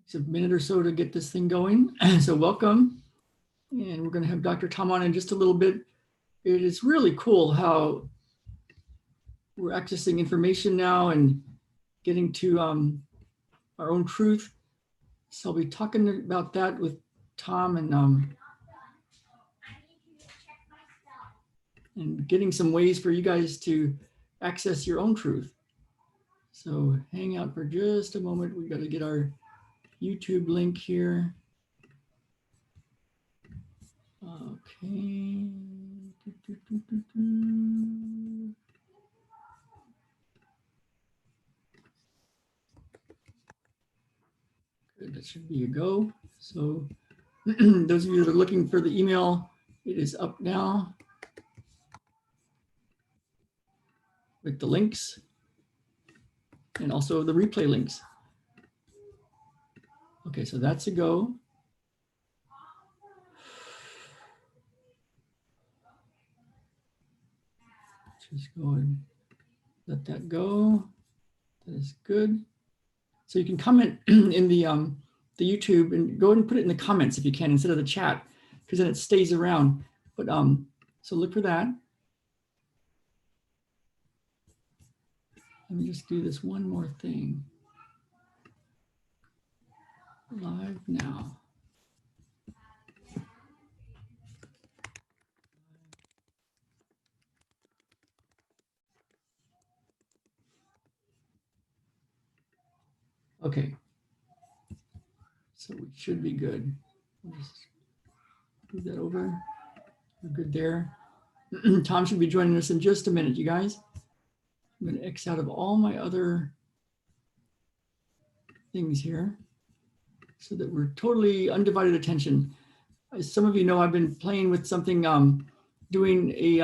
It's a minute or so to get this thing going. So welcome. And we're going to have Dr. Tom on in just a little bit. It is really cool how we're accessing information now and getting to our own truth. So I'll be talking about that with Tom and getting some ways for you guys to access your own truth. So hang out for just a moment. We've got to get our YouTube link here. Okay. Good, that should be a go. So those of you that are looking for the email, it is up now with the links and also the replay links. Okay, so that's a go. Just go and let that go. That is good. So you can comment in the YouTube and go ahead and put it in the comments if you can instead of the chat, because then it stays around. But so look for that. Let me just do this one more thing. Live now. Okay. So we should be good. We'll just move that over. We're good there. Tom should be joining us in just a minute, you guys. I'm going to X out of all my other things here so that we're totally undivided attention. As some of you know, I've been playing with something, doing a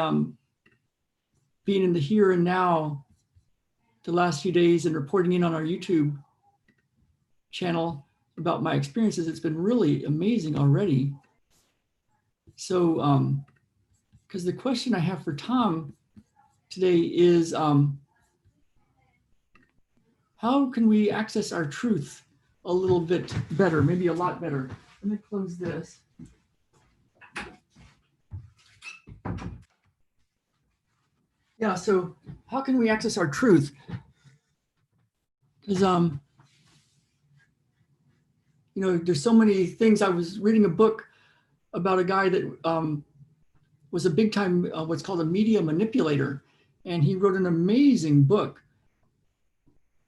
being in the here and now the last few days and reporting in on our YouTube channel about my experiences. It's been really amazing already. So, because the question I have for Tom today is, how can we access our truth a little bit better, maybe a lot better? Let me close this. Yeah, so how can we access our truth? Because, you know, there's so many things. I was reading a book about a guy that was a big time, what's called a media manipulator. And he wrote an amazing book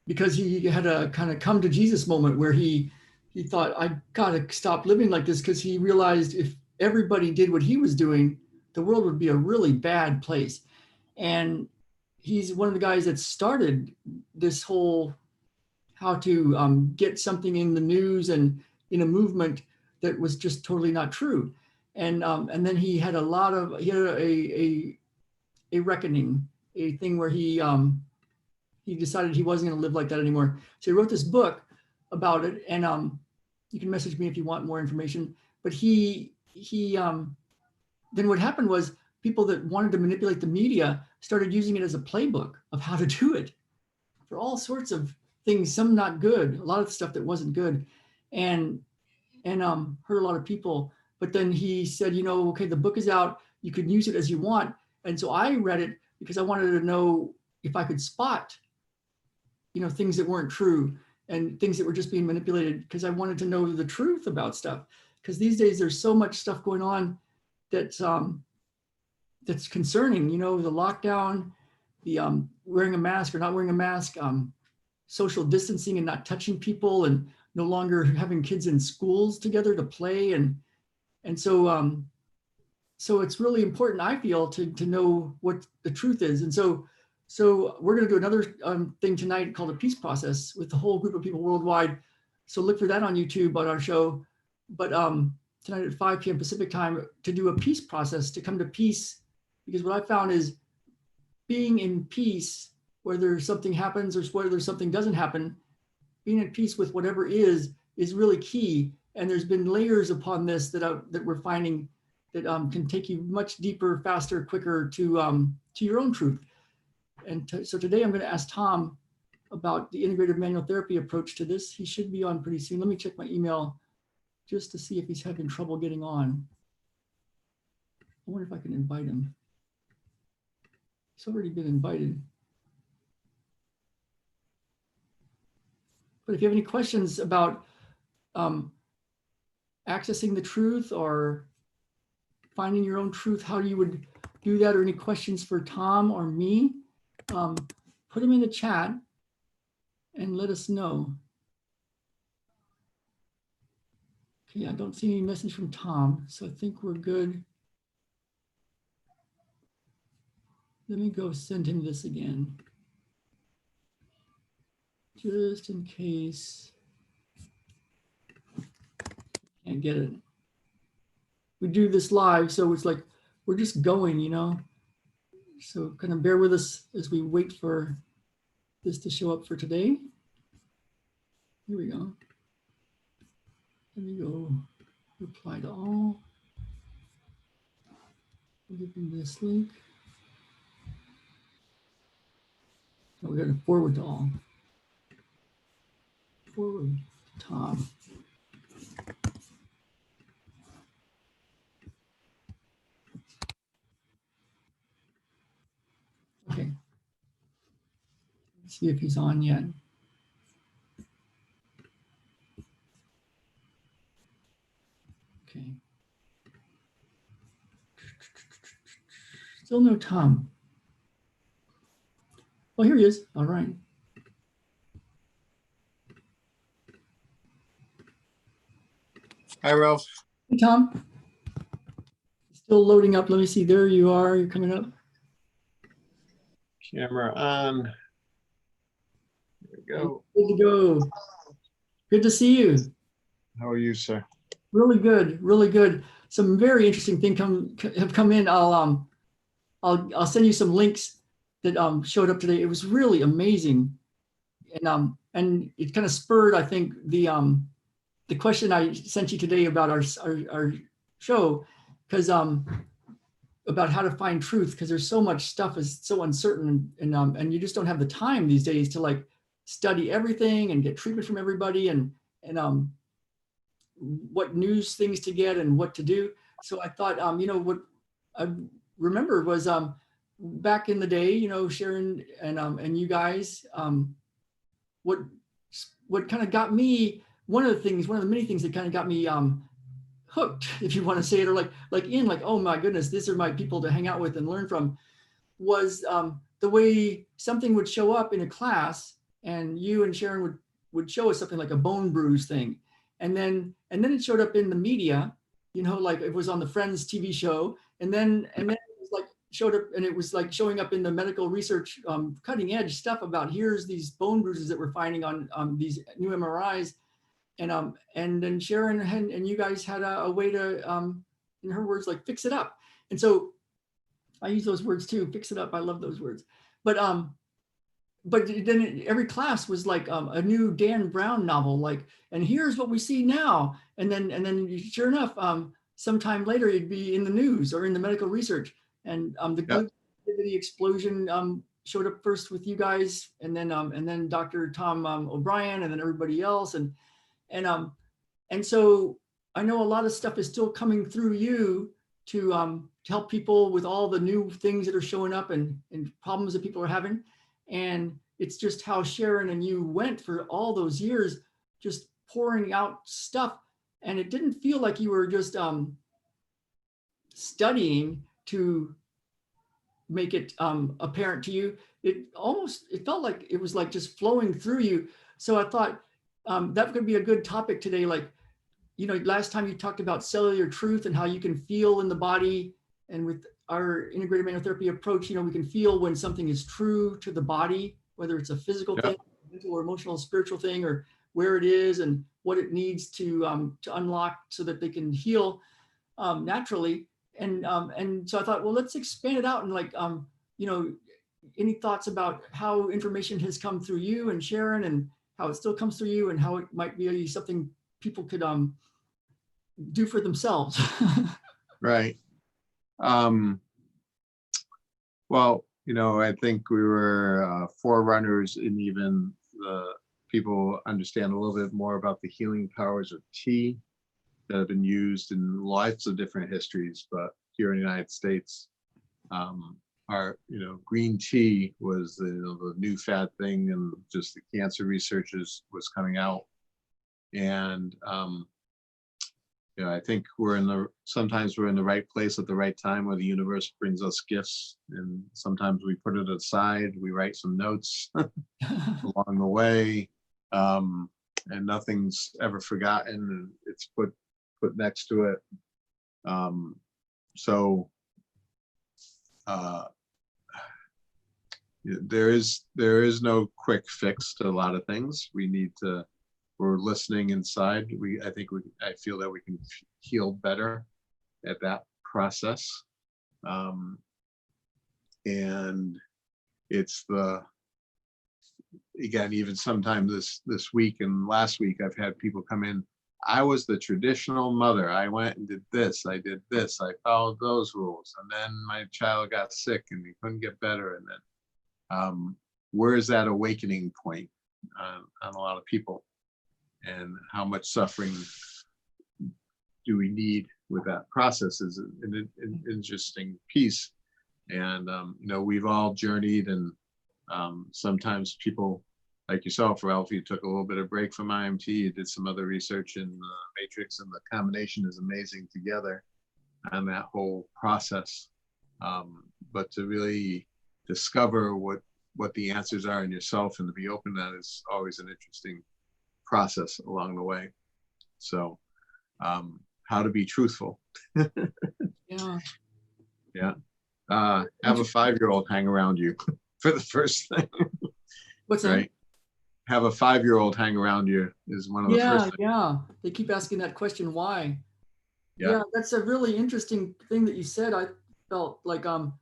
because he had a kind of come to Jesus moment where he thought, I gotta stop living like this, because he realized if everybody did what he was doing, the world would be a really bad place. And he's one of the guys that started this whole how to get something in the news and in a movement that was just totally not true. And then he had a reckoning, a thing where he decided he wasn't going to live like that anymore. So he wrote this book about it, and you can message me if you want more information. But then what happened was people that wanted to manipulate the media started using it as a playbook of how to do it for all sorts of things, some not good, a lot of stuff that wasn't good, and hurt a lot of people. But then he said, you know, okay, the book is out, you can use it as you want. And so I read it because I wanted to know if I could spot, you know, things that weren't true and things that were just being manipulated, because I wanted to know the truth about stuff. Because these days there's so much stuff going on that's that's concerning, you know, the lockdown, the wearing a mask or not wearing a mask, social distancing and not touching people, and no longer having kids in schools together to play. And so so it's really important, I feel, to know what the truth is. And so we're going to do another thing tonight called a peace process with the whole group of people worldwide. So look for that on YouTube on our show. But tonight at 5 p.m. Pacific time, to do a peace process, to come to peace. Because what I found is being in peace, whether something happens or whether something doesn't happen, being at peace with whatever is really key. And there's been layers upon this that we're finding that can take you much deeper, faster, quicker to your own truth. And so today I'm going to ask Tom about the integrative manual therapy approach to this. He should be on pretty soon. Let me check my email just to see if he's having trouble getting on. I wonder if I can invite him. He's already been invited. But if you have any questions about accessing the truth or finding your own truth, how you would do that, or any questions for Tom or me, put them in the chat and let us know. Okay, I don't see any message from Tom, so I think we're good. Let me go send him this again, just in case. Can't get it. We do this live, so it's like we're just going, you know. So kind of bear with us as we wait for this to show up for today. Here we go. Let me go reply to all. I'll give them this link. Oh, we got to forward to all. Forward to Tom. Okay. Let's see if he's on yet. Okay. Still no Tom. Oh, here he is. All right. Hi, Ralph. Hey, Tom. Still loading up. Let me see. There you are. You're coming up. Camera on. There we go. Good to go. Good to see you. How are you, sir? Really good. Really good. Some very interesting things have come in. I'll send you some links that showed up today. It was really amazing, and it kind of spurred, I think, the question I sent you today about our show, because about how to find truth, because there's so much stuff is so uncertain, and you just don't have the time these days to like study everything and get treatment from everybody, and what news things to get and what to do. So I thought, you know, what I remember was back in the day, you know, Sharon and you guys, what kind of got me, one of the many things that kind of got me hooked, if you want to say it, or like oh my goodness, these are my people to hang out with and learn from, was the way something would show up in a class, and you and Sharon would show us something like a bone bruise thing, and then it showed up in the media, you know, like it was on the Friends TV show, and then it was like showed up, and it was like showing up in the medical research, cutting edge stuff about here's these bone bruises that we're finding on these new MRIs. And then Sharon and you guys had a way to, in her words, like fix it up. And so I use those words too, fix it up. I love those words. But then every class was like a new Dan Brown novel, like, and here's what we see now. And then sure enough, sometime later it'd be in the news or in the medical research. And the glute activity explosion showed up first with you guys, and then Dr. Tom O'Brien, and then everybody else. And so I know a lot of stuff is still coming through you to help people with all the new things that are showing up and problems that people are having. And it's just how Sharon and you went for all those years, just pouring out stuff. And it didn't feel like you were just studying to make it apparent to you. It felt like it was like just flowing through you. So I thought, that could be a good topic today. Like, you know, last time you talked about cellular truth and how you can feel in the body, and with our integrated manual therapy approach, you know, we can feel when something is true to the body, whether it's a physical thing, mental or emotional, spiritual thing, or where it is and what it needs to unlock so that they can heal naturally. And so I thought, well, let's expand it out, and like, you know, any thoughts about how information has come through you and Sharon, and how it still comes through you, and how it might be something people could do for themselves. Right. Well, you know, I think we were forerunners in even the people understand a little bit more about the healing powers of tea that have been used in lots of different histories, but here in the United States, our, green tea was the new fad thing, and just the cancer research was coming out. And, I think sometimes we're in the right place at the right time, where the universe brings us gifts, and sometimes we put it aside, we write some notes along the way, and nothing's ever forgotten, and it's put next to it. So there is no quick fix to a lot of things. We're listening inside. I feel that we can heal better at that process. And it's again, even sometime this week and last week, I've had people come in. I was the traditional mother. I went and did this. I did this. I followed those rules. And then my child got sick and we couldn't get better. And then where is that awakening point on a lot of people? And how much suffering do we need with that process is an interesting piece. And, we've all journeyed, and sometimes people like yourself, Ralph, you took a little bit of break from IMT, you did some other research in Matrix, and the combination is amazing together on that whole process. But to really discover what the answers are in yourself and to be open to that is always an interesting process along the way. So how to be truthful. Yeah. Yeah. Have a 5-year-old hang around you for the first thing. What's that? Right? Have a 5-year-old hang around you is one of the first things. Yeah. They keep asking that question, why? Yeah. That's a really interesting thing that you said. I felt like on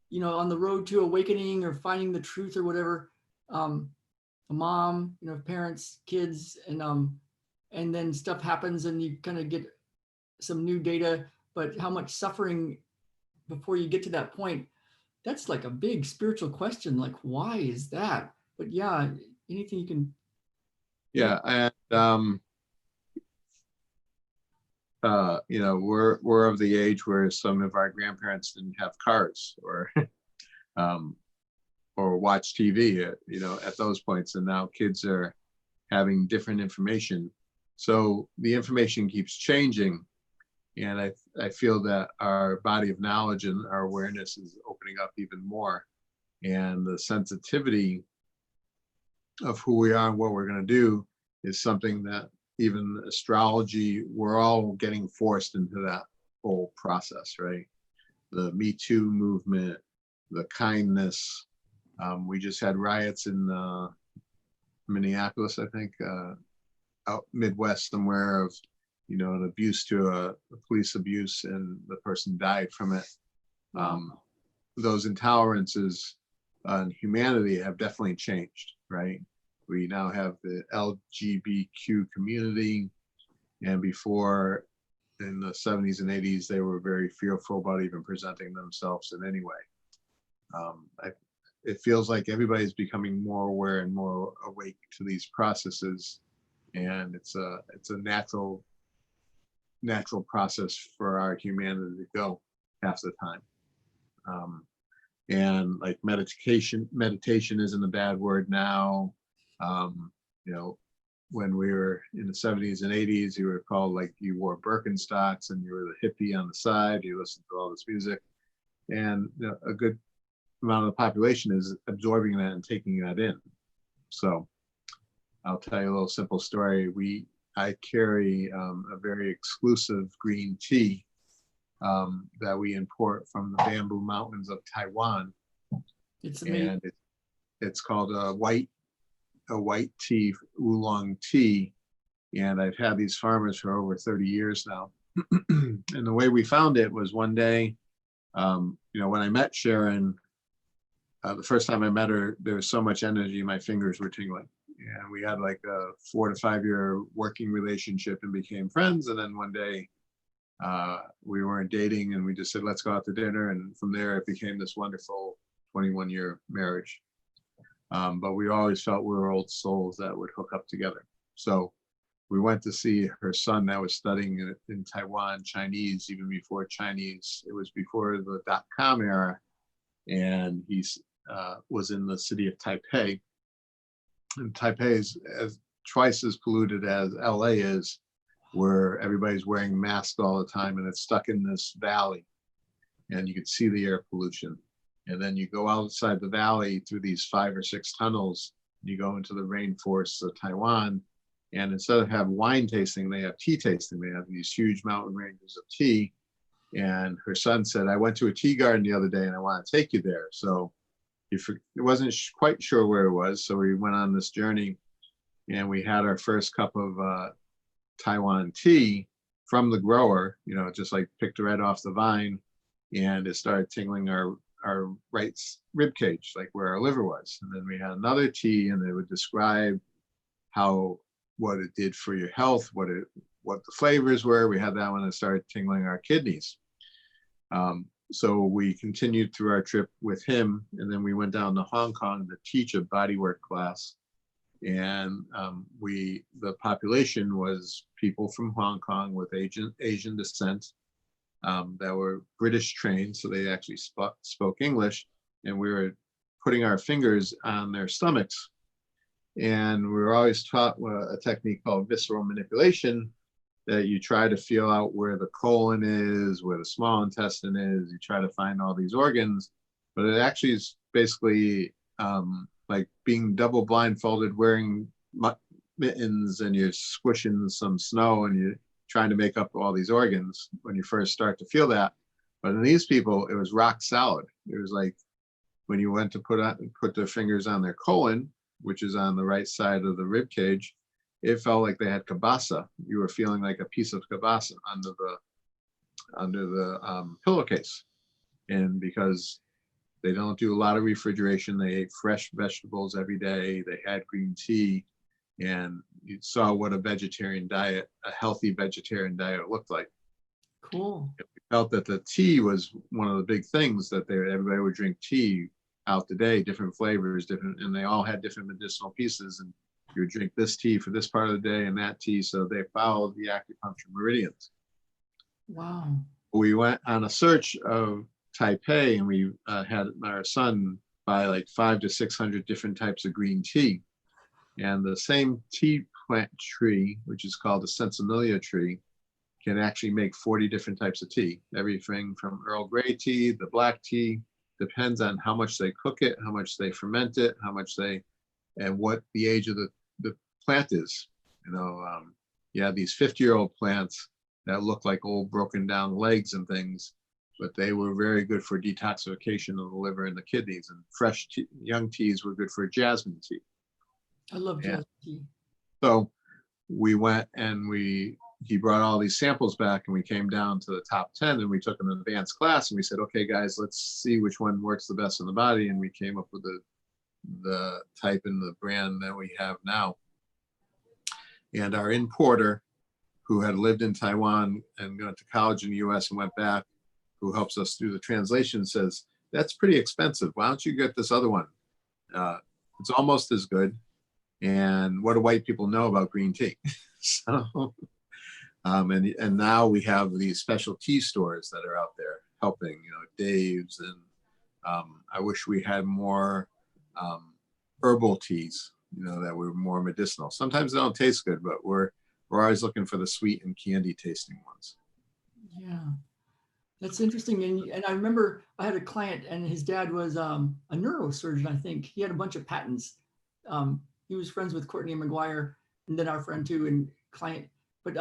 the road to awakening or finding the truth or whatever, a mom, parents, kids, and then stuff happens and you kind of get some new data, but how much suffering before you get to that point, that's like a big spiritual question. Like, why is that? But yeah, anything you can. Yeah. And, we're of the age where some of our grandparents didn't have cars or watch TV, at those points. And now kids are having different information. So the information keeps changing. And I feel that our body of knowledge and our awareness is opening up even more. And the sensitivity of who we are and what we're going to do is something that even astrology, we're all getting forced into that whole process, right? The Me Too movement, the kindness. We just had riots in Minneapolis, I think, out Midwest somewhere, of an abuse to a police abuse, and the person died from it. Those intolerances in humanity have definitely changed, right? We now have the LGBTQ community, and before, in the 70s and 80s, they were very fearful about even presenting themselves in any way. It feels like everybody's becoming more aware and more awake to these processes, and it's a natural process for our humanity to go half the time. And like meditation isn't a bad word now. When we were in the 70s and 80s, you were called, like, you wore Birkenstocks and you were the hippie on the side, you listened to all this music, and a good amount of the population is absorbing that and taking that in. So I'll tell you a little simple story. I carry a very exclusive green tea that we import from the Bamboo Mountains of Taiwan. It's amazing. And it's called a white tea, oolong tea. And I've had these farmers for over 30 years now. And the way we found it was one day, when I met Sharon, the first time I met her, there was so much energy, my fingers were tingling. And we had like a 4 to 5 year working relationship and became friends. And then one day we weren't dating, and we just said, let's go out to dinner. And from there, it became this wonderful 21-year marriage. But we always felt we were old souls that would hook up together. So we went to see her son that was studying in Taiwan, Chinese, even before Chinese. It was before the .com era, and he was in the city of Taipei. And Taipei is twice as polluted as LA is, where everybody's wearing masks all the time, and it's stuck in this valley, and you can see the air pollution. And then you go outside the valley through these 5 or 6 tunnels, you go into the rainforests of Taiwan, and instead of have wine tasting, they have tea tasting. They have these huge mountain ranges of tea. And her son said, I went to a tea garden the other day and I want to take you there. So he wasn't quite sure where it was. So we went on this journey, and we had our first cup of Taiwan tea from the grower, you know, just like picked right off the vine, and it started tingling our right rib cage, like where our liver was. And then we had another tea, and it would describe what it did for your health, what the flavors were. We had that one that started tingling our kidneys. So we continued through our trip with him, and then we went down to Hong Kong to teach a bodywork class. And the population was people from Hong Kong with Asian descent that were British trained, so they actually spoke English, and we were putting our fingers on their stomachs. And we were always taught a technique called visceral manipulation, that you try to feel out where the colon is, where the small intestine is. You try to find all these organs, but it actually is basically like being double blindfolded, wearing mittens, and you're squishing some snow, and you're trying to make up all these organs when you first start to feel that. But in these people, it was rock solid. It was like when you went to put their fingers on their colon, which is on the right side of the rib cage, it felt like they had kielbasa. You were feeling like a piece of kielbasa under the pillowcase. And because they don't do a lot of refrigeration, they ate fresh vegetables every day, they had green tea, and you saw what a healthy vegetarian diet looked like. Cool. We felt that the tea was one of the big things, that everybody would drink tea out the day, different flavors, and they all had different medicinal pieces, and you would drink this tea for this part of the day and that tea. So they followed the acupuncture meridians. Wow. We went on a search of Taipei, and we had our son buy like 500 to 600 different types of green tea. And the same tea plant tree, which is called the Sensimelia tree, can actually make 40 different types of tea. Everything from Earl Grey tea, the black tea, depends on how much they cook it, how much they ferment it, and what the age of the plant is. You know, you have these 50-year-old plants that look like old broken down legs and things, but they were very good for detoxification of the liver and the kidneys. And fresh young teas were good for jasmine tea. I love jasmine tea. So we went, and he brought all these samples back, and we came down to the top 10, and we took an advanced class, and we said, okay, guys, let's see which one works the best in the body. And we came up with the type and the brand that we have now. And our importer, who had lived in Taiwan and went to college in the US and went back, who helps us do the translation, says, that's pretty expensive. Why don't you get this other one? It's almost as good. And what do white people know about green tea? So, and now we have these special tea stores that are out there helping, you know, Dave's, and I wish we had more herbal teas, you know, that were more medicinal. Sometimes they don't taste good, but we're always looking for the sweet and candy tasting ones. Yeah, that's interesting. And I remember I had a client, and his dad was a neurosurgeon, I think. He had a bunch of patents. He was friends with Courtney McGuire, and then our friend too, and client. But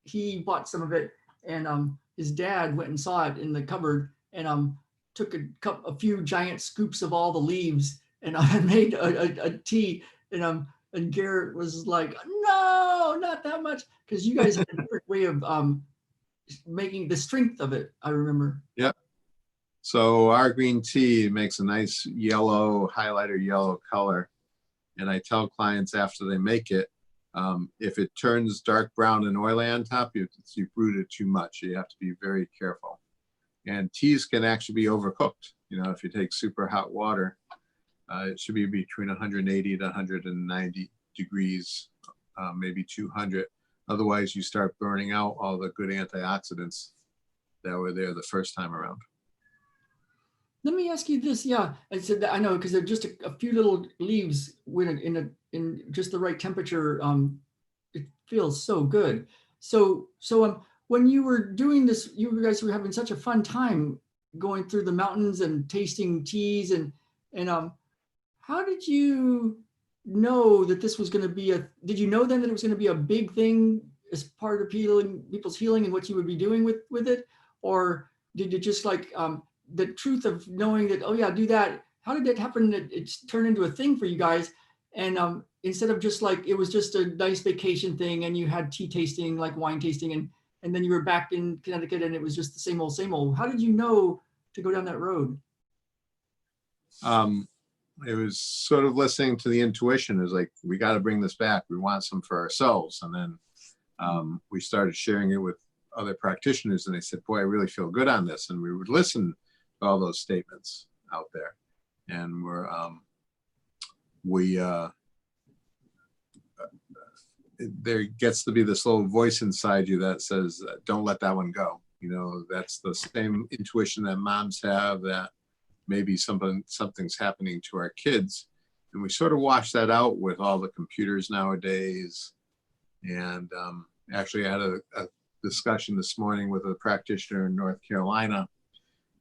he bought some of it, and his dad went and saw it in the cupboard, and took a few giant scoops of all the leaves, and made a tea. And Garrett was like, no, not that much, because you guys had a different way of making the strength of it, I remember. Yep. So our green tea makes a nice yellow, highlighter yellow color. And I tell clients after they make it, if it turns dark brown and oily on top, you've brewed it too much. You have to be very careful. And teas can actually be overcooked. You know, if you take super hot water, It should be between 180 to 190 degrees, maybe 200. Otherwise, you start burning out all the good antioxidants that were there the first time around. Let me ask you this. Yeah, I said that I know because they're just a few little leaves when in just the right temperature. It feels so good. So when you were doing this, you guys were having such a fun time going through the mountains and tasting teas and how did you know that this was going to be did you know then that it was going to be a big thing as part of people's healing and what you would be doing with it? Or did you just like, the truth of knowing that, oh yeah, do that. How did that happen that it's turned into a thing for you guys? And instead of just like, it was just a nice vacation thing and you had tea tasting, like wine tasting, and then you were back in Connecticut and it was just the same old, same old. How did you know to go down that road? It was sort of listening to the intuition. It was like, we got to bring this back. We want some for ourselves. And then we started sharing it with other practitioners and they said, boy, I really feel good on this. And we would listen to all those statements out there. And there gets to be this little voice inside you that says, don't let that one go. You know, that's the same intuition that moms have, that maybe something's happening to our kids. And we sort of wash that out with all the computers nowadays. And actually I had a discussion this morning with a practitioner in North Carolina,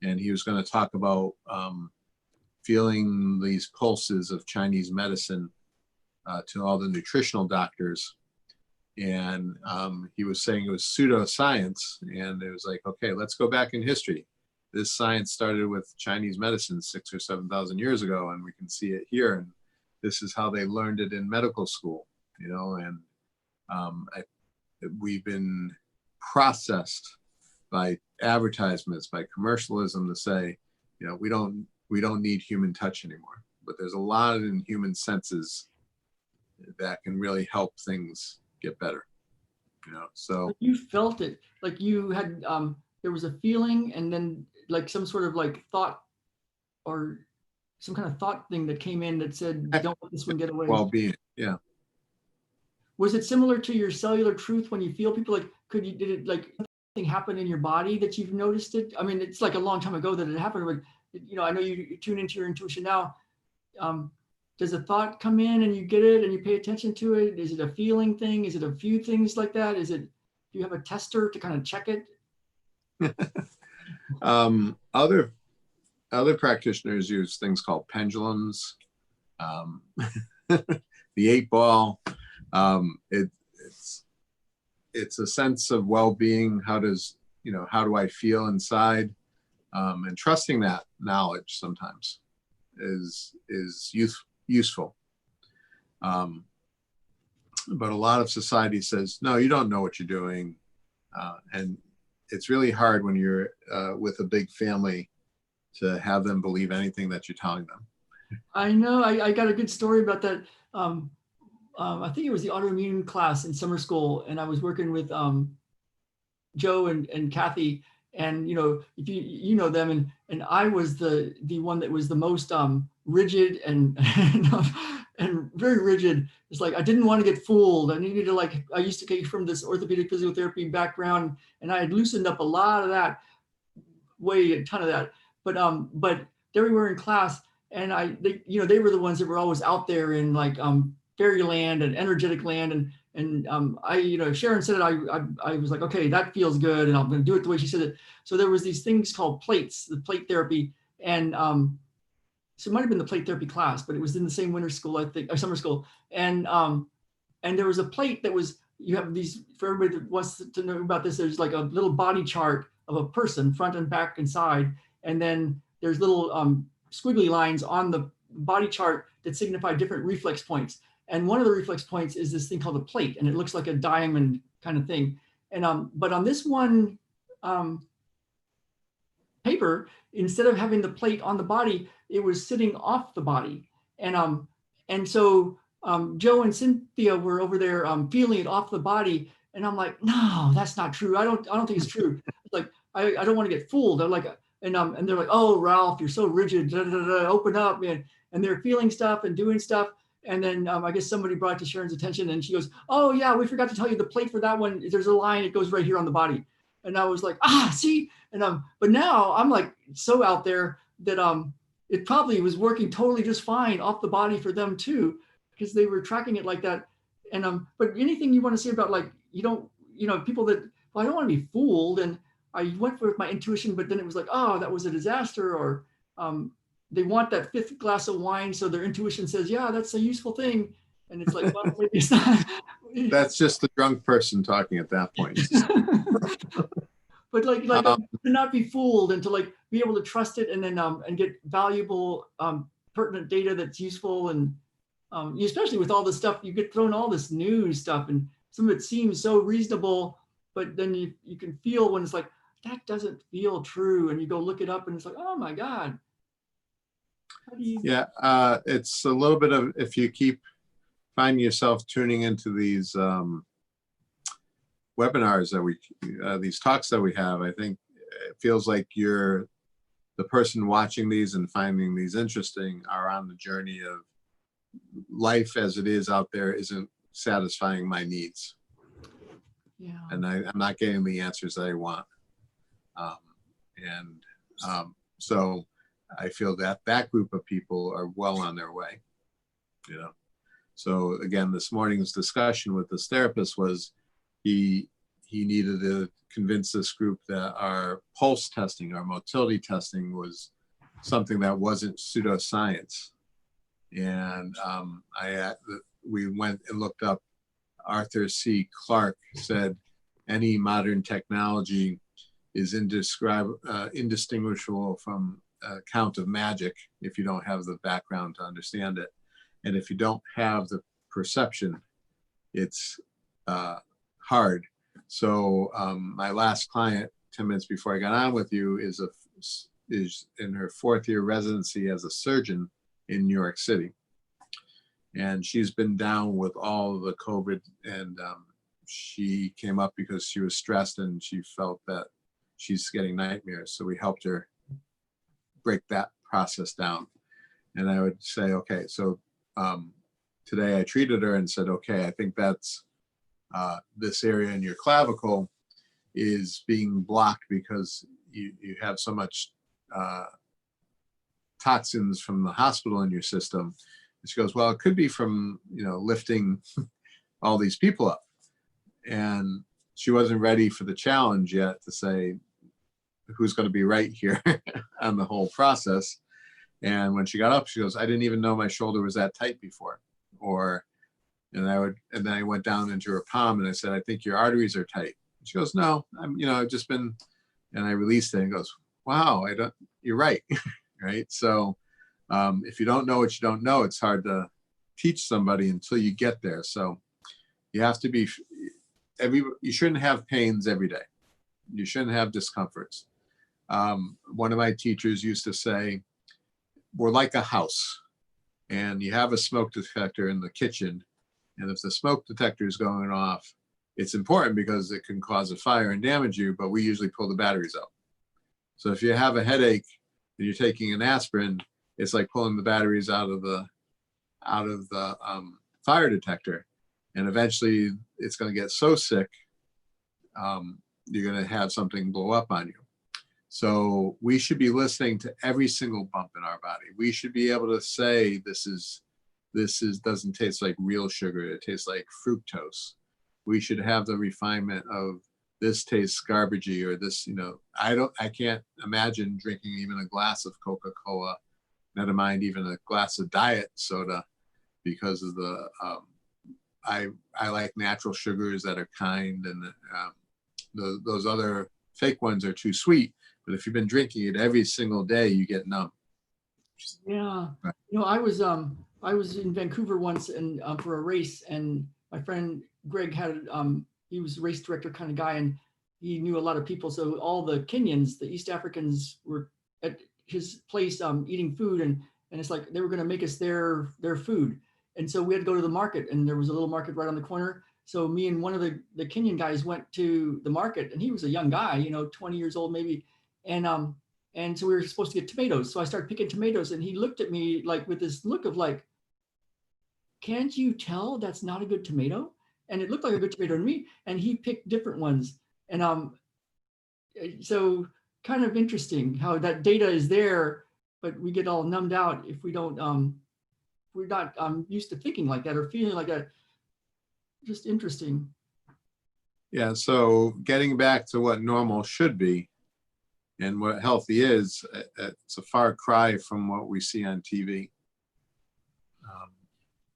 and he was going to talk about feeling these pulses of Chinese medicine to all the nutritional doctors. And he was saying it was pseudoscience. And it was like, okay, let's go back in history. This science started with Chinese medicine 6,000 or 7,000 years ago, and we can see it here. And this is how they learned it in medical school, you know, and we've been processed by advertisements, by commercialism to say, you know, we don't need human touch anymore. But there's a lot in human senses that can really help things get better, you know. So you felt it, like you had there was a feeling and then like some sort of like thought or some kind of thought thing that came in that said, don't let this one get away. Well-being, yeah. Was it similar to your cellular truth when you feel people? Like, did it like something happen in your body that you've noticed it? I mean, it's like a long time ago that it happened, but you know, I know you tune into your intuition now. Does a thought come in and you get it and you pay attention to it? Is it a feeling thing? Is it a few things like that? Do you have a tester to kind of check it? Other practitioners use things called pendulums, the 8-ball. It's a sense of well-being. How do I feel inside? And trusting that knowledge sometimes is useful. But a lot of society says, no, you don't know what you're doing. And it's really hard when you're with a big family to have them believe anything that you're telling them. I know. I got a good story about that. I think it was the autoimmune class in summer school, and I was working with Joe and Kathy, and you know, if you know them, and I was the one that was the most rigid and and very rigid. It's like I didn't want to get fooled. I needed to I used to get from this orthopedic physiotherapy background, and I had loosened up a lot of that, a ton of that. But there we were in class, and they were the ones that were always out there in fairyland and energetic land, and Sharon said it, I was like, okay, that feels good, and I'm going to do it the way she said it. So there was these things called plates, the plate therapy, and so it might have been the plate therapy class, but it was in the same winter school, I think, or summer school, and there was a plate that was, you have these, for everybody that wants to know about this, there's like a little body chart of a person, front and back and side, and then there's little squiggly lines on the body chart that signify different reflex points. And one of the reflex points is this thing called a plate, and it looks like a diamond kind of thing. And but on this one paper, instead of having the plate on the body, it was sitting off the body. And so Joe and Cynthia were over there feeling it off the body, and I'm like, no, that's not true. I don't think it's true. It's like I don't want to get fooled. I'm like, And they're like, oh, Ralph, you're so rigid, da, da, da, open up, man. And they're feeling stuff and doing stuff. And then I guess somebody brought it to Sharon's attention, and she goes, oh yeah, we forgot to tell you the plate for that one. There's a line, it goes right here on the body. And I was like, see. And but now I'm like so out there that it probably was working totally just fine off the body for them too, because they were tracking it like that. And but anything you want to say about, like, people that, well, I don't want to be fooled, and I went with my intuition, but then it was like, oh, that was a disaster, or they want that fifth glass of wine, so their intuition says, yeah, that's a useful thing, and it's like, well, maybe it's not. That's just the drunk person talking at that point. But like to not be fooled, and to like be able to trust it, and then and get valuable, pertinent data that's useful, and especially with all this stuff, you get thrown all this news stuff, and some of it seems so reasonable, but then you can feel when it's like, that doesn't feel true, and you go look it up, and it's like, oh my God. How do you... Yeah, it's a little bit of, if you keep finding yourself tuning into these webinars that these talks that we have, I think it feels like you're the person watching these and finding these interesting are on the journey of life as it is out there isn't satisfying my needs. Yeah. And I'm not getting the answers that I want. So I feel that that group of people are well on their way, So again, this morning's discussion with this therapist was he needed to convince this group that our pulse testing, our motility testing was something that wasn't pseudoscience. And we went and looked up. Arthur C. Clarke said any modern technology is indistinguishable from a count of magic if you don't have the background to understand it. And if you don't have the perception, it's hard. So my last client, 10 minutes before I got on with you, is in her 4th year residency as a surgeon in New York City. And she's been down with all of the COVID, and she came up because she was stressed and she felt that she's getting nightmares. So we helped her break that process down. And I would say, okay, so today I treated her and said, okay, I think that's this area in your clavicle is being blocked because you have so much toxins from the hospital in your system. And she goes, well, it could be from, lifting all these people up. And she wasn't ready for the challenge yet to say who's going to be right here on the whole process. And when she got up, she goes, I didn't even know my shoulder was that tight before. And then I went down into her palm and I said, I think your arteries are tight. And she goes, no, I've just been, and I released it and goes, wow, you're right. Right. So if you don't know what you don't know, it's hard to teach somebody until you get there. So you have to be, you shouldn't have pains every day. You shouldn't have discomforts. One of my teachers used to say, we're like a house, and you have a smoke detector in the kitchen. And if the smoke detector is going off, it's important because it can cause a fire and damage you, but we usually pull the batteries out. So if you have a headache and you're taking an aspirin, it's like pulling the batteries out of the fire detector. And eventually it's going to get so sick, you're going to have something blow up on you. So we should be listening to every single bump in our body. We should be able to say, this doesn't taste like real sugar. It tastes like fructose. We should have the refinement of this tastes garbagey, or this, I can't imagine drinking even a glass of Coca-Cola, never mind even a glass of diet soda, because of the, I like natural sugars that are kind, and those other fake ones are too sweet. But if you've been drinking it every single day, you get numb. Yeah. Right. I was in Vancouver once and for a race, and my friend Greg had he was a race director kind of guy, and he knew a lot of people. So all the Kenyans, the East Africans, were at his place eating food, and it's like they were going to make us their food. And so we had to go to the market, and there was a little market right on the corner. So me and one of the Kenyan guys went to the market, and he was a young guy, 20 years old maybe. And And so we were supposed to get tomatoes. So I started picking tomatoes, and he looked at me like with this look of like, can't you tell that's not a good tomato? And it looked like a good tomato to me. And he picked different ones. And so kind of interesting how that data is there, but we get all numbed out if we don't, we're not used to thinking like that or feeling like that. Just interesting. Yeah, so getting back to what normal should be and what healthy is, it's a far cry from what we see on TV.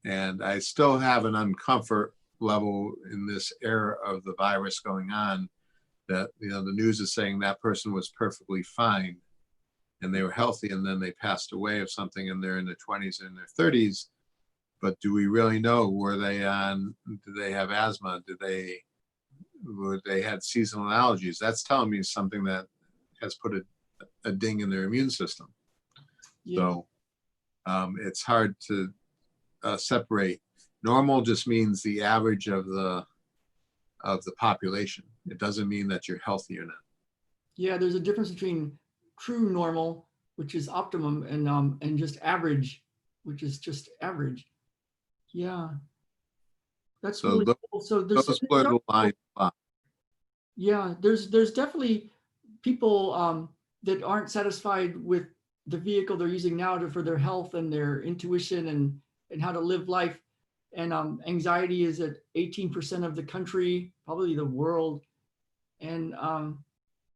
And I still have an uncomfort level in this era of the virus going on, that, you know, the news is saying that person was perfectly fine and they were healthy, and then they passed away of something, and they're in their 20s and their 30s. But do we really know? Were they on, did they have asthma? Were they had seasonal allergies? That's telling me something that has put a ding in their immune system. Yeah. So it's hard to separate. Normal just means the average of the population. It doesn't mean that you're healthy or not. Yeah, there's a difference between true normal, which is optimum, and just average, which is just average. Yeah, that's so really cool. So those blur the line. Yeah, there's definitely people that aren't satisfied with the vehicle they're using now for their health and their intuition and how to live life. And anxiety is at 18% of the country, probably the world, and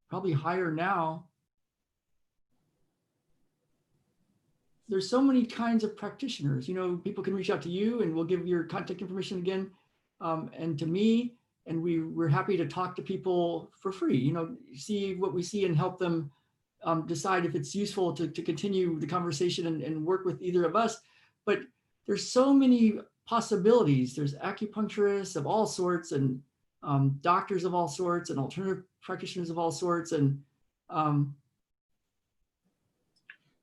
probably higher now. There's so many kinds of practitioners. You know, people can reach out to you, and we'll give your contact information again, and to me, and we're happy to talk to people for free. You know, see what we see and help them decide if it's useful to continue the conversation and work with either of us. But there's so many possibilities. There's acupuncturists of all sorts, and doctors of all sorts, and alternative practitioners of all sorts, and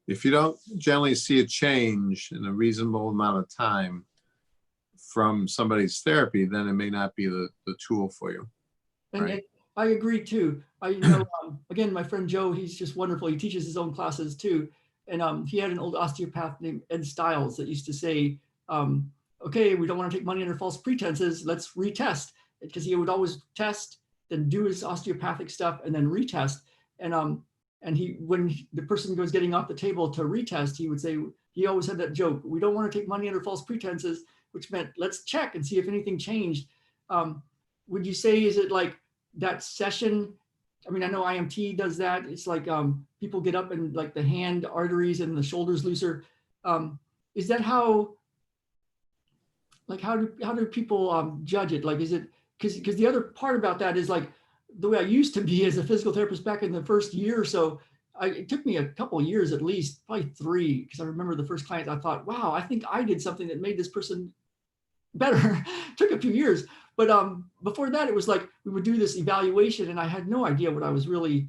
if you don't generally see a change in a reasonable amount of time from somebody's therapy, then it may not be the tool for you. Right? And I agree too. I know, again, my friend Joe, he's just wonderful. He teaches his own classes too. And he had an old osteopath named Ed Stiles that used to say, okay, we don't want to take money under false pretenses. Let's retest. Because he would always test, then do his osteopathic stuff, and then retest. And he, when the person was getting off the table to retest, he would say, he always had that joke, we don't want to take money under false pretenses, which meant let's check and see if anything changed. Would you say, is it like that session? I mean, I know IMT does that. It's like people get up and like the hand arteries and the shoulders looser. Is that how, like, how do people judge it? Like, is it, because the other part about that is like, the way I used to be as a physical therapist back in the first year or so, it took me a couple of years at least, probably 3, because I remember the first client, I thought, wow, I think I did something that made this person better. Took a few years. But before that, it was like we would do this evaluation, and I had no idea what I was really,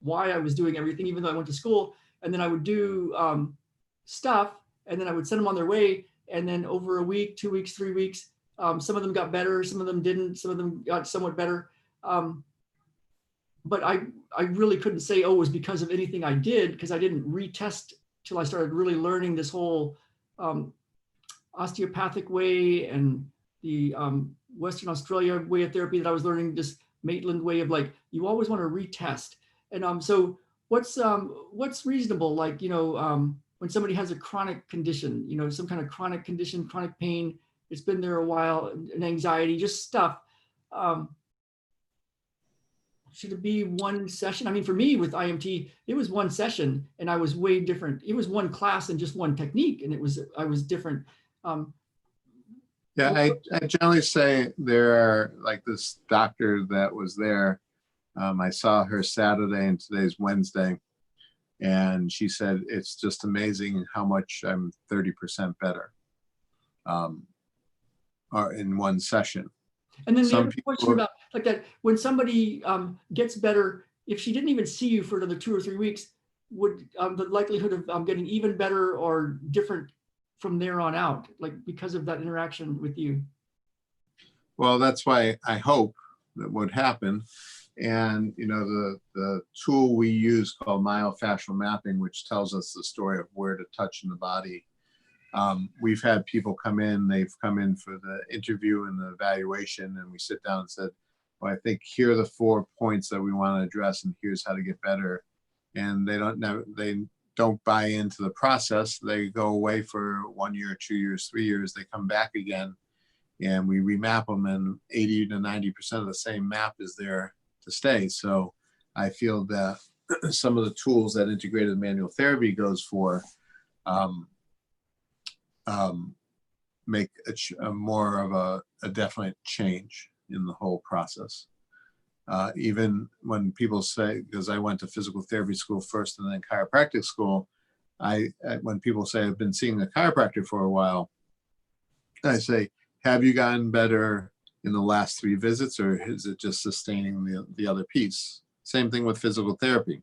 why I was doing everything, even though I went to school. And then I would do stuff, and then I would send them on their way. And then over a week, 2 weeks, 3 weeks, some of them got better, some of them didn't, some of them got somewhat better. But I really couldn't say, oh, it was because of anything I did, because I didn't retest till I started really learning this whole osteopathic way and the Western Australia way of therapy that I was learning, this Maitland way of like, you always want to retest. And so what's reasonable? Like, you know, when somebody has a chronic condition, you know, some kind of chronic condition, chronic pain, it's been there a while, and anxiety, just stuff. Should it be one session? I mean, for me with IMT, it was one session, and I was way different. It was one class and just one technique, and I was different. Yeah, I generally say there are, like this doctor that was there, I saw her Saturday and today's Wednesday, and she said, it's just amazing how much I'm 30% better or in one session. And then the other question about like that, when somebody gets better, if she didn't even see you for another 2 or 3 weeks, would the likelihood of getting even better or different from there on out, like because of that interaction with you? Well, that's why I hope that what happened And, you know, the tool we use called myofascial mapping, which tells us the story of where to touch in the body. We've had people come in, they've come in for the interview and the evaluation, and we sit down and said, well, I think here are the 4 points that we want to address, and here's how to get better. And they don't buy into the process. They go away for 1 year, 2 years, 3 years. They come back again, and we remap them, and 80 to 90% of the same map is there to stay. So I feel that some of the tools that integrated manual therapy goes for make a more of a definite change in the whole process. Even when people say, because I went to physical therapy school first and then chiropractic school, when people say I've been seeing a chiropractor for a while, I say, have you gotten better in the last 3 visits, or is it just sustaining the other piece? Same thing with physical therapy.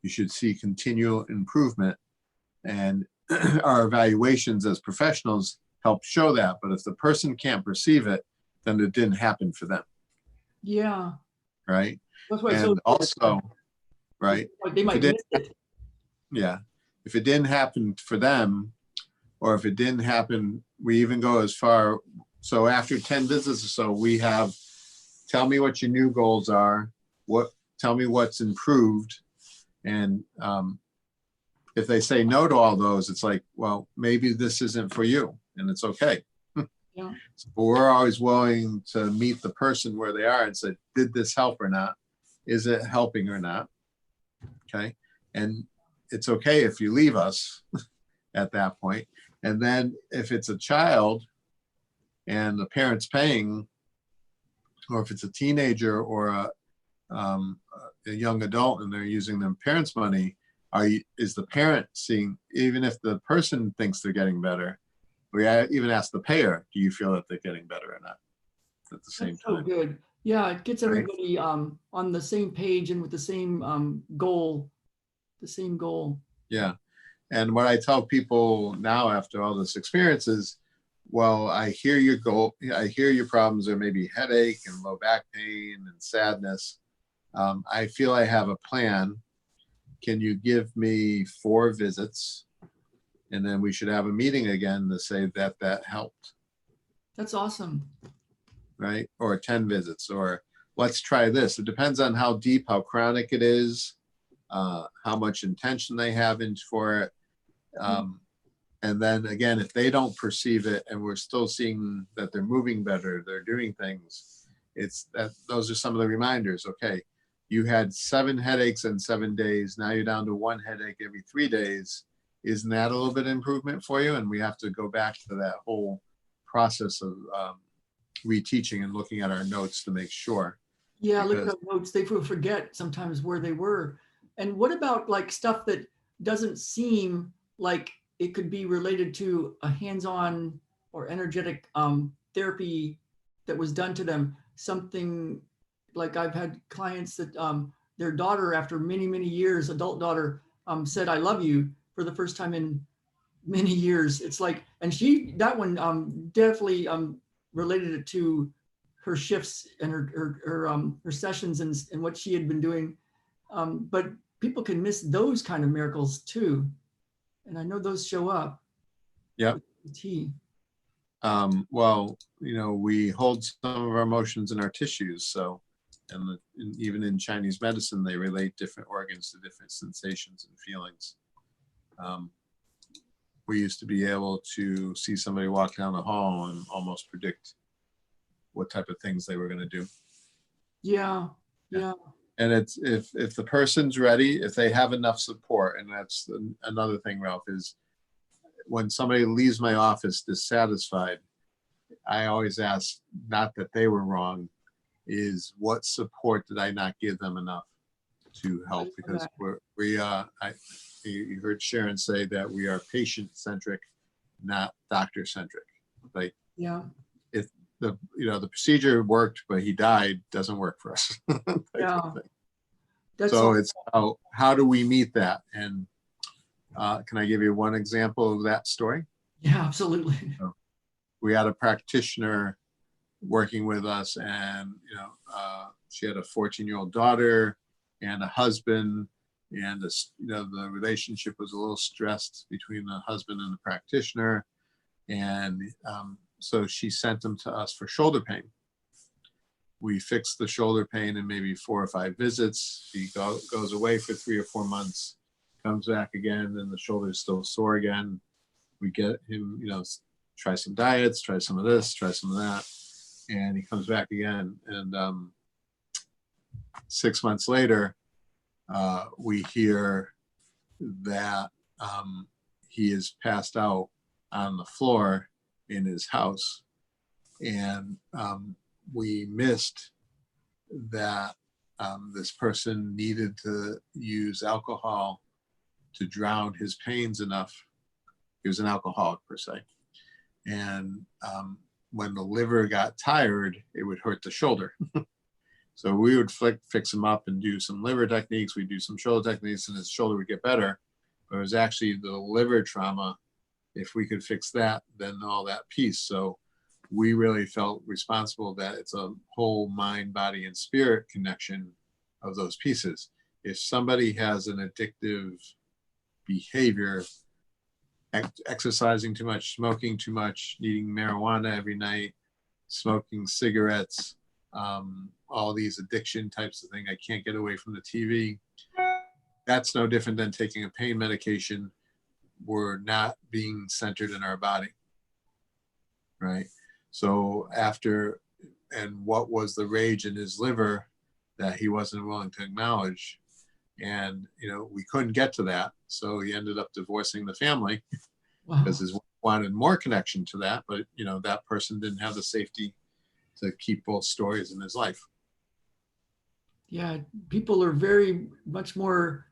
You should see continual improvement, and our evaluations as professionals help show that. But if the person can't perceive it, then it didn't happen for them. Yeah. Right. That's why. And also, right. They might miss it. Yeah. If it didn't happen for them, or if it didn't happen, we even go as far. So after 10 visits or so, we have, tell me what your new goals are. Tell me what's improved. And if they say no to all those, it's like, well, maybe this isn't for you, and it's okay. Yeah. So we're always willing to meet the person where they are and say, did this help or not? Is it helping or not? Okay. And it's okay if you leave us at that point. And then if it's a child and the parent's paying, or if it's a teenager or a young adult and they're using their parents' money, is the parent seeing, even if the person thinks they're getting better, we even ask the payer, do you feel that they're getting better or not at the same time? So good. Yeah, it gets everybody on the same page and with the same goal. The same goal. Yeah. And what I tell people now after all this experience is, well, I hear your goal. I hear your problems are maybe headache and low back pain and sadness. I feel I have a plan. Can you give me 4 visits? And then we should have a meeting again to say that helped. That's awesome. Right? Or 10 visits, or let's try this. It depends on how deep, how chronic it is, how much intention they have for it. And then again, if they don't perceive it and we're still seeing that they're moving better, they're doing things, those are some of the reminders. Okay, you had 7 headaches in 7 days. Now you're down to 1 headache every 3 days. Isn't that a little bit of improvement for you? And we have to go back to that whole process of reteaching and looking at our notes to make sure. Yeah, look at our notes. They forget sometimes where they were. And what about like stuff that doesn't seem like it could be related to a hands-on or energetic therapy that was done to them? Something like I've had clients that their daughter, after many, many years, adult daughter, said, I love you for the first time in many years. It's like, and that one definitely related it to her shifts and her sessions and what she had been doing. But people can miss those kind of miracles too. And I know those show up. Yeah. Well, you know, we hold some of our emotions in our tissues. So, and even in Chinese medicine, they relate different organs to different sensations and feelings. We used to be able to see somebody walk down the hall and almost predict what type of things they were going to do. Yeah. And it's if the person's ready, if they have enough support, and that's another thing, Ralph, is when somebody leaves my office dissatisfied, I always ask, not that they were wrong, is what support did I not give them enough to help? Because you heard Sharon say that we are patient-centric, not doctor-centric. Like, yeah, if the procedure worked but he died, doesn't work for us. Yeah. So it's how do we meet that? And can I give you one example of that story? Yeah, absolutely. We had a practitioner working with us, and she had a 14-year-old daughter and a husband, and the relationship was a little stressed between the husband and the practitioner, and so she sent him to us for shoulder pain. We fixed the shoulder pain in maybe 4 or 5 visits. He goes away for 3 or 4 months, comes back again, and the shoulder is still sore again. We get him, try some diets, try some of this, try some of that, and he comes back again. And 6 months later, we hear that he is passed out on the floor in his house, and we missed that this person needed to use alcohol to drown his pains enough. He was an alcoholic per se. And when the liver got tired, it would hurt the shoulder. So we would fix him up and do some liver techniques. We'd do some shoulder techniques, and his shoulder would get better. But it was actually the liver trauma. If we could fix that, then all that piece. So we really felt responsible that it's a whole mind, body, and spirit connection of those pieces. If somebody has an addictive behavior, exercising too much, smoking too much, needing marijuana every night, smoking cigarettes, all these addiction types of things, I can't get away from the TV. That's no different than taking a pain medication. We're not being centered in our body, right? So and what was the rage in his liver that he wasn't willing to acknowledge? And, we couldn't get to that. So he ended up divorcing the family. Wow. Because his wife wanted more connection to that. But, that person didn't have the safety to keep both stories in his life. Yeah, people are very much more,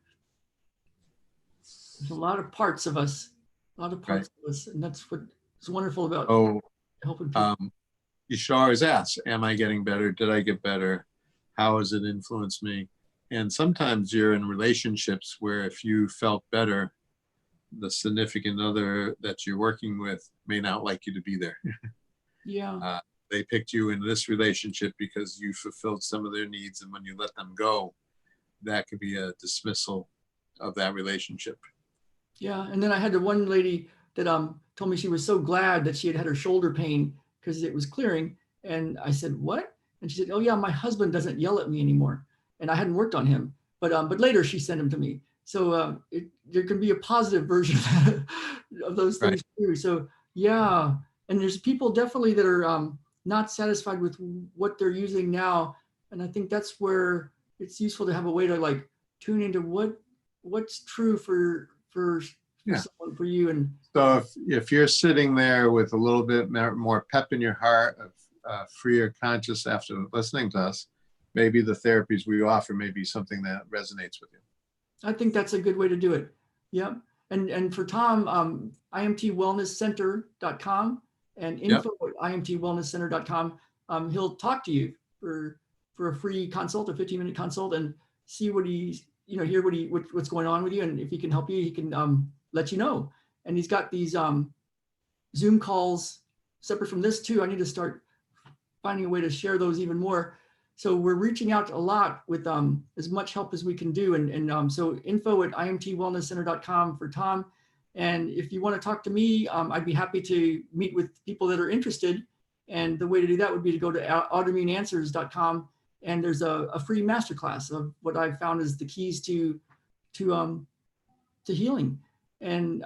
there's a lot of parts of us, of us. And that's what's wonderful about helping people. You should always ask, am I getting better? Did I get better? How has it influenced me? And sometimes you're in relationships where if you felt better, the significant other that you're working with may not like you to be there. Yeah. They picked you in this relationship because you fulfilled some of their needs. And when you let them go, that could be a dismissal of that relationship. Yeah. And then I had the one lady that told me she was so glad that she had her shoulder pain because it was clearing. And I said, what? And she said, oh yeah, my husband doesn't yell at me anymore. And I hadn't worked on him, but later she sent him to me. So there can be a positive version of those things too. So yeah, and there's people definitely that are not satisfied with what they're using now. And I think that's where it's useful to have a way to like tune into what's true for someone, for you. And so if you're sitting there with a little bit more pep in your heart, freer conscious after listening to us, maybe the therapies we offer may be something that resonates with you. I think that's a good way to do it. Yep. And for Tom, IMTWellnessCenter.com and info at IMTWellnessCenter.com. He'll talk to you for a free consult, a 15-minute consult, and see what he's, hear what's going on with you. And if he can help you, he can let you know. And he's got these Zoom calls separate from this too. I need to start finding a way to share those even more. So we're reaching out a lot with as much help as we can do. And so info at IMTWellnessCenter.com for Tom. And if you want to talk to me, I'd be happy to meet with people that are interested. And the way to do that would be to go to autoimmuneanswers.com. And there's a free masterclass of what I've found is the keys to healing. And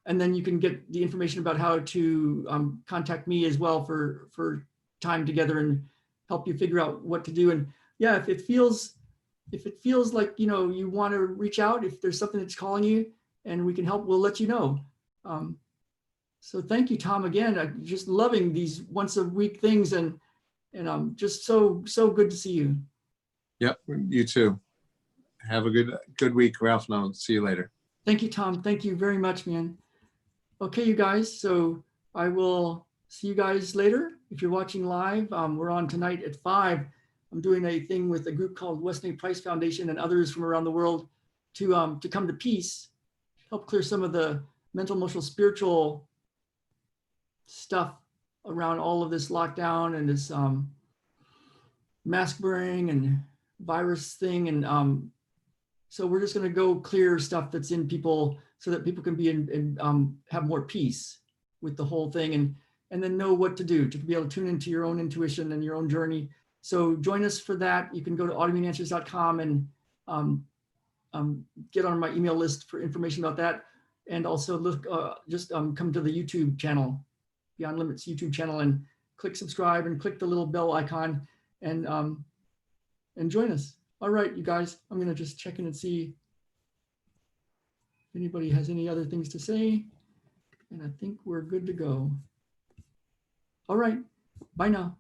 then you can get the information about how to contact me as well for time together and help you figure out what to do. And yeah, if it feels like, you want to reach out, if there's something that's calling you and we can help, we'll let you know. So thank you, Tom, again. I'm just loving these once a week things and just so good to see you. Yep, you too. Have a good week, Ralph, and I'll see you later. Thank you, Tom. Thank you very much, man. Okay, you guys, so I will see you guys later. If you're watching live, we're on tonight at 5. I'm doing a thing with a group called Wesley Price Foundation and others from around the world to come to peace, help clear some of the mental, emotional, spiritual stuff around all of this lockdown and this mask wearing and virus thing. And so we're just going to go clear stuff that's in people so that people can be have more peace with the whole thing, and then know what to do to be able to tune into your own intuition and your own journey. So join us for that. You can go to autoimmuneanswers.com and get on my email list for information about that. And also look, come to the YouTube channel, Beyond Limits YouTube channel, and click subscribe and click the little bell icon and join us. All right, you guys, I'm gonna just check in and see if anybody has any other things to say. And I think we're good to go. All right, bye now.